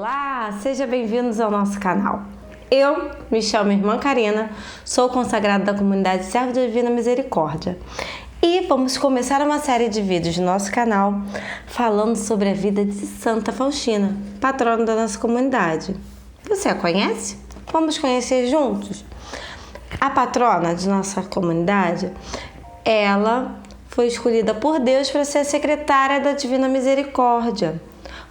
Olá, sejam bem-vindos ao nosso canal. Eu me chamo Irmã Karina, sou consagrada da comunidade Servo da Divina Misericórdia e vamos começar uma série de vídeos no nosso canal falando sobre a vida de Santa Faustina, patrona da nossa comunidade. Você a conhece? Vamos conhecer juntos? A patrona de nossa comunidade, ela foi escolhida por Deus para ser a secretária da Divina Misericórdia.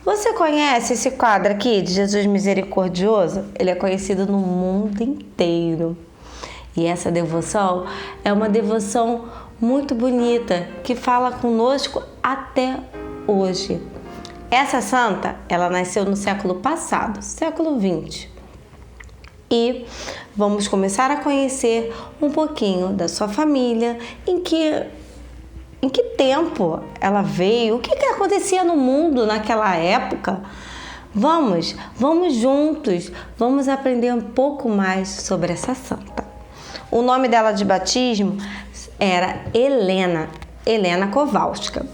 Você conhece esse quadro aqui de Jesus Misericordioso? Ele é conhecido no mundo inteiro. E essa devoção é uma devoção muito bonita que fala conosco até hoje. Essa santa, ela nasceu no século passado, século XX. E vamos começar a conhecer um pouquinho da sua família, em que tempo ela veio, o que acontecia no mundo naquela época. Vamos juntos, vamos aprender um pouco mais sobre essa santa. O nome dela de batismo era Helena Kowalska.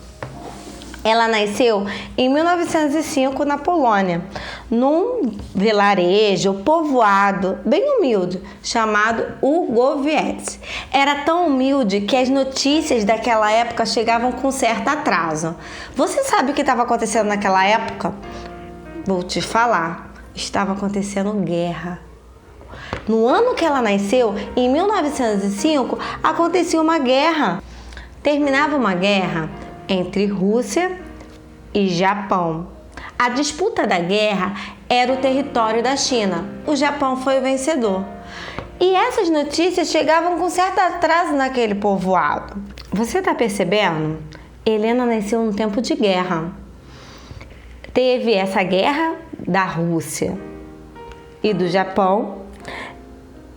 Ela nasceu em 1905 na Polônia, num vilarejo, povoado, bem humilde, chamado Ługowiec. Era tão humilde que as notícias daquela época chegavam com certo atraso. Você sabe o que estava acontecendo naquela época? Vou te falar, estava acontecendo guerra. No ano que ela nasceu, em 1905, acontecia uma guerra. Terminava uma guerra entre Rússia e Japão. A disputa da guerra era o território da China. O Japão foi o vencedor. E essas notícias chegavam com certo atraso naquele povoado. Você está percebendo? Helena nasceu num tempo de guerra. Teve essa guerra da Rússia e do Japão.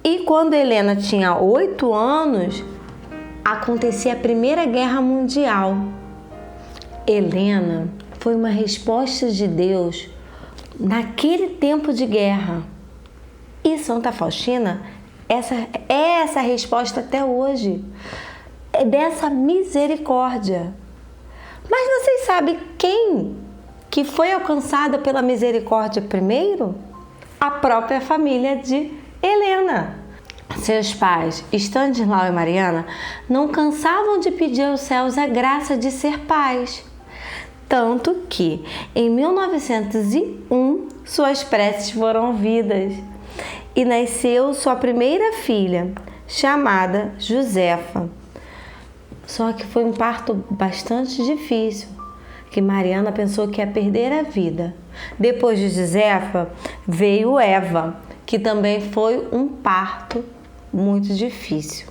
E quando Helena tinha 8 anos, acontecia a Primeira Guerra Mundial. Helena foi uma resposta de Deus naquele tempo de guerra. E Santa Faustina, essa resposta até hoje. É dessa misericórdia. Mas vocês sabem quem que foi alcançada pela misericórdia primeiro? A própria família de Helena. Seus pais, Stanislau e Mariana, não cansavam de pedir aos céus a graça de ser pais. Tanto que, em 1901, suas preces foram ouvidas e nasceu sua primeira filha, chamada Josefa. Só que foi um parto bastante difícil, que Mariana pensou que ia perder a vida. Depois de Josefa, veio Eva, que também foi um parto muito difícil.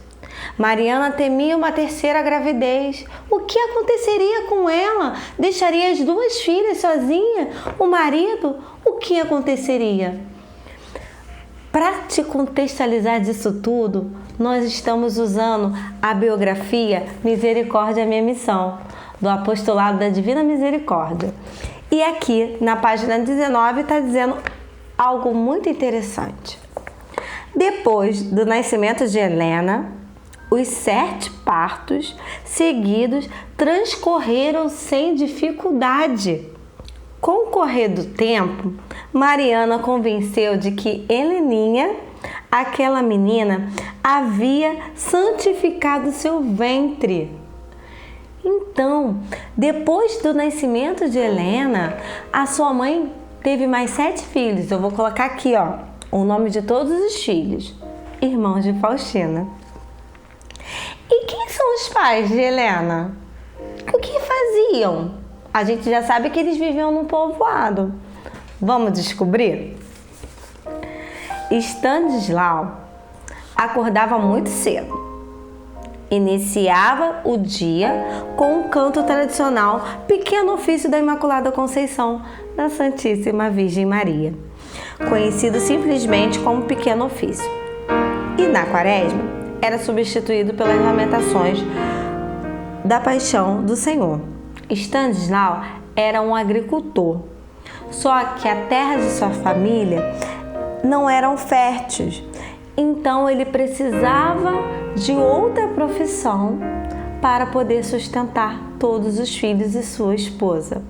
Mariana temia uma terceira gravidez. O que aconteceria com ela? Deixaria as 2 filhas sozinha? O marido? O que aconteceria? Para te contextualizar disso tudo, nós estamos usando a biografia Misericórdia, Minha Missão, do Apostolado da Divina Misericórdia. E aqui, na página 19, está dizendo algo muito interessante. Depois do nascimento de Helena, os 7 partos seguidos transcorreram sem dificuldade. Com o correr do tempo, Mariana convenceu de que Heleninha, aquela menina, havia santificado seu ventre. Então, depois do nascimento de Helena, a sua mãe teve mais 7 filhos. Eu vou colocar aqui, o nome de todos os filhos. Irmãos de Faustina. E quem são os pais de Helena? O que faziam? A gente já sabe que eles viviam num povoado. Vamos descobrir? Stanislau acordava muito cedo. Iniciava o dia com um canto tradicional, Pequeno Ofício da Imaculada Conceição da Santíssima Virgem Maria, conhecido simplesmente como Pequeno Ofício. E na Quaresma, era substituído pelas lamentações da Paixão do Senhor. Stanislau era um agricultor, só que a terra de sua família não eram férteis, então ele precisava de outra profissão para poder sustentar todos os filhos e sua esposa.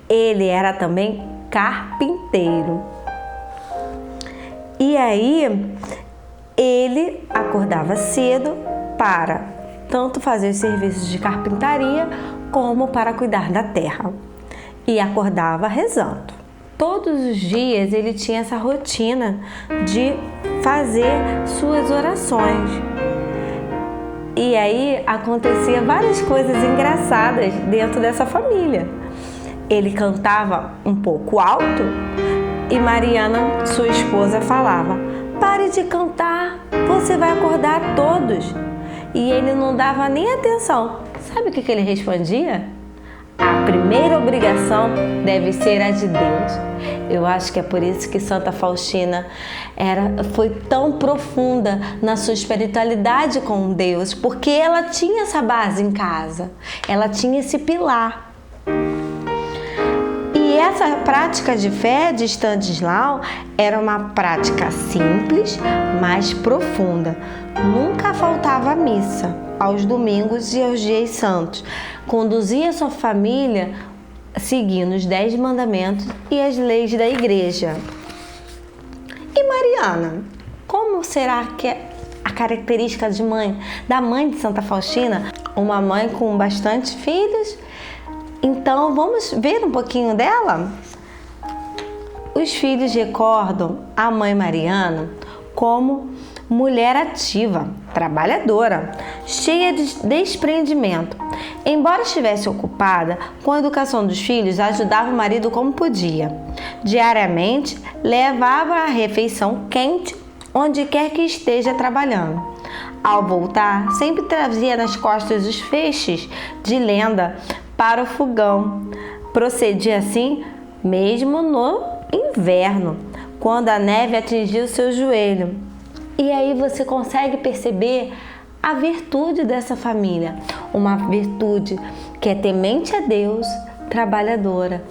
Ele era também carpinteiro. carpinteiro. E aí ele acordava cedo para tanto fazer os serviços de carpintaria como para cuidar da terra. E acordava rezando. Todos os dias ele tinha essa rotina de fazer suas orações. E aí acontecia várias coisas engraçadas dentro dessa família. Ele cantava um pouco alto e Mariana, sua esposa, falava: "Pare de cantar, você vai acordar todos." E ele não dava nem atenção. Sabe o que ele respondia? A primeira obrigação deve ser a de Deus. Eu acho que é por isso que Santa Faustina foi tão profunda na sua espiritualidade com Deus, porque ela tinha essa base em casa, ela tinha esse pilar. E essa prática de fé de Stanislau era uma prática simples, mas profunda. Nunca faltava missa aos domingos e aos dias santos. Conduzia sua família seguindo os 10 mandamentos e as leis da igreja. E Mariana, como será que é a característica da mãe de Santa Faustina? Uma mãe com bastante filhos. Então vamos ver um pouquinho dela? Os filhos recordam a mãe Mariana como mulher ativa, trabalhadora, cheia de desprendimento. Embora estivesse ocupada com a educação dos filhos, ajudava o marido como podia. Diariamente, levava a refeição quente onde quer que esteja trabalhando. Ao voltar, sempre trazia nas costas os feixes de lenda para o fogão. Procedia assim mesmo no inverno, quando a neve atingiu seu joelho. E aí você consegue perceber a virtude dessa família, uma virtude que é temente a Deus, trabalhadora.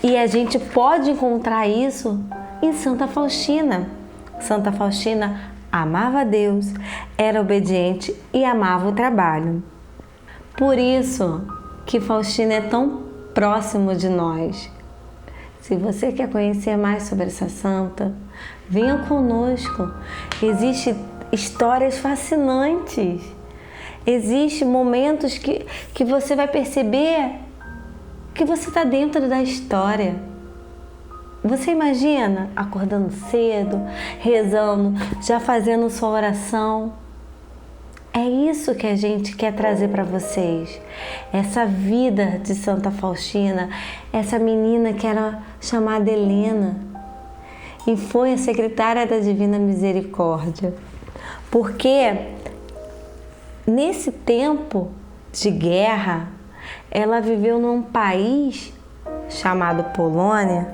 E a gente pode encontrar isso em Santa Faustina. Santa Faustina amava a Deus, era obediente e amava o trabalho. Por isso que Faustina é tão próximo de nós. Se você quer conhecer mais sobre essa santa, venha conosco. Existem histórias fascinantes. Existem momentos que você vai perceber que você está dentro da história. Você imagina acordando cedo, rezando, já fazendo sua oração. É isso que a gente quer trazer para vocês. Essa vida de Santa Faustina, essa menina que era chamada Helena e foi a secretária da Divina Misericórdia. Porque nesse tempo de guerra, ela viveu num país chamado Polônia,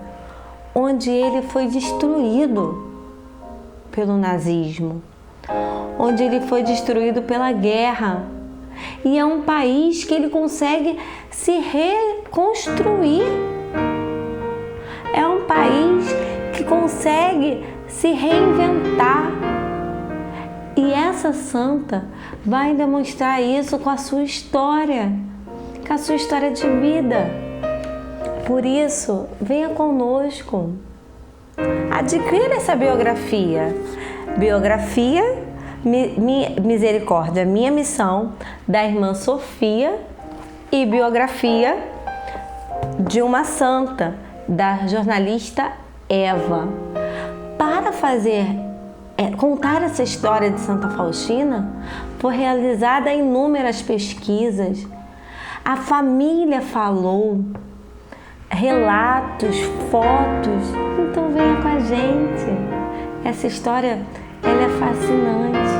onde ele foi destruído pelo nazismo, onde ele foi destruído pela guerra. E é um país que ele consegue se reconstruir. É um país que consegue se reinventar. E essa santa vai demonstrar isso com a sua história, com a sua história de vida. Por isso, venha conosco. Adquira essa biografia. Biografia Misericórdia, Minha Missão, da irmã Sofia, e biografia de uma santa, da jornalista Eva. Para contar essa história de Santa Faustina, foi realizada inúmeras pesquisas. A família falou, relatos, fotos. Então venha com a gente. Essa história, ela é fascinante.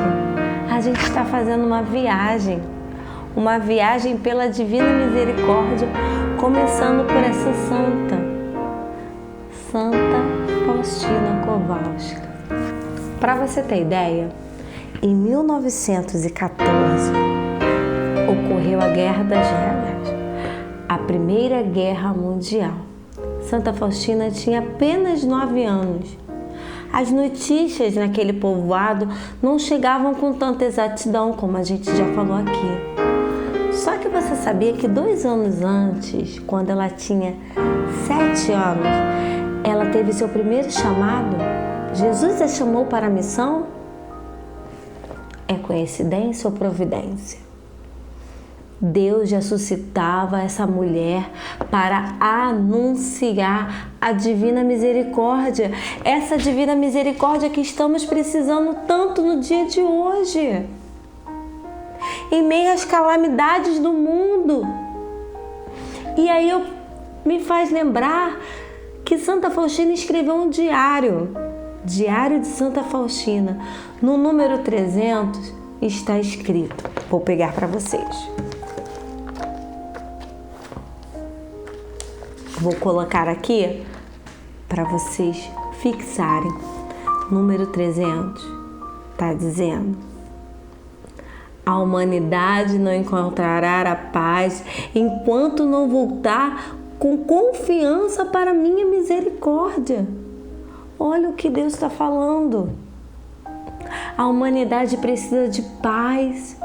A gente está fazendo uma viagem pela Divina Misericórdia, começando por essa santa, Santa Faustina Kowalska. Para você ter ideia, em 1914 ocorreu a Guerra das Réguas, a Primeira Guerra Mundial. Santa Faustina tinha apenas 9 anos. As notícias naquele povoado não chegavam com tanta exatidão como a gente já falou aqui. Só que você sabia que 2 anos antes, quando ela tinha 7 anos, ela teve seu primeiro chamado? Jesus a chamou para a missão? É coincidência ou providência? Deus já suscitava essa mulher para anunciar a divina misericórdia. Essa divina misericórdia que estamos precisando tanto no dia de hoje. Em meio às calamidades do mundo. E aí me faz lembrar que Santa Faustina escreveu um diário. Diário de Santa Faustina. No número 300 está escrito. Vou pegar para vocês. Vou colocar aqui para vocês fixarem. Número 300 está dizendo: a humanidade não encontrará a paz enquanto não voltar com confiança para a minha misericórdia. Olha o que Deus está falando. A humanidade precisa de paz.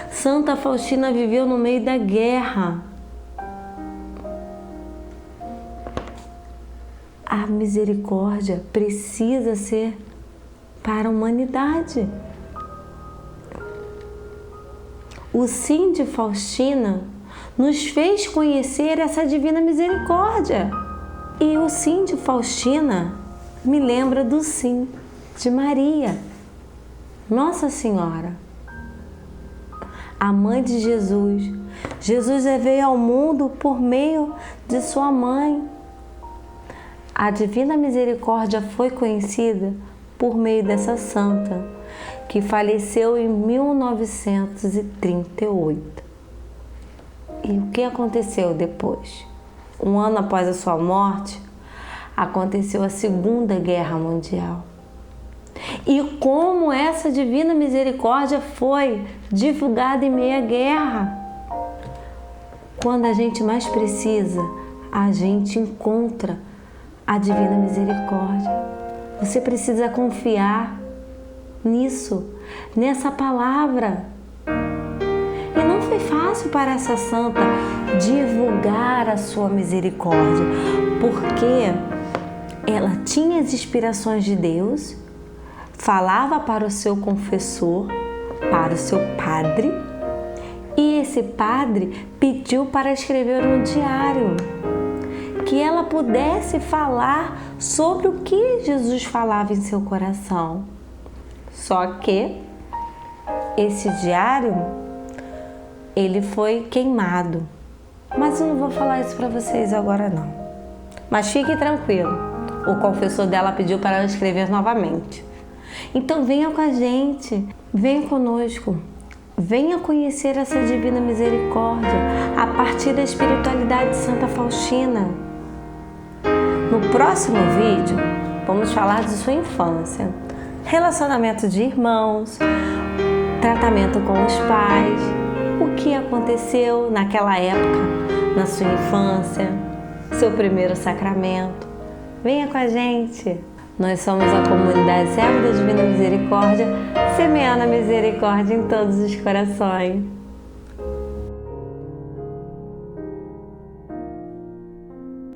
Santa Faustina viveu no meio da guerra. A misericórdia precisa ser para a humanidade. O sim de Faustina nos fez conhecer essa divina misericórdia. E o sim de Faustina me lembra do sim de Maria, Nossa Senhora, a mãe de Jesus. Jesus veio ao mundo por meio de sua mãe. A divina misericórdia foi conhecida por meio dessa santa, que faleceu em 1938. E o que aconteceu depois? Um ano após a sua morte, aconteceu a Segunda Guerra Mundial. E como essa divina misericórdia foi divulgada em meio à guerra? Quando a gente mais precisa, a gente encontra a divina misericórdia. Você precisa confiar nisso, nessa palavra. E não foi fácil para essa santa divulgar a sua misericórdia, porque ela tinha as inspirações de Deus, falava para o seu confessor, para o seu padre, e esse padre pediu para escrever um diário, que ela pudesse falar sobre o que Jesus falava em seu coração. Só que esse diário, ele foi queimado. Mas eu não vou falar isso para vocês agora não. Mas fique tranquilo, o confessor dela pediu para ela escrever novamente. Então venha com a gente, venha conosco, venha conhecer essa divina misericórdia a partir da espiritualidade de Santa Faustina. No próximo vídeo, vamos falar de sua infância, relacionamento de irmãos, tratamento com os pais, o que aconteceu naquela época, na sua infância, seu primeiro sacramento. Venha com a gente! Nós somos a comunidade Servo da Divina Misericórdia, semeando a misericórdia em todos os corações.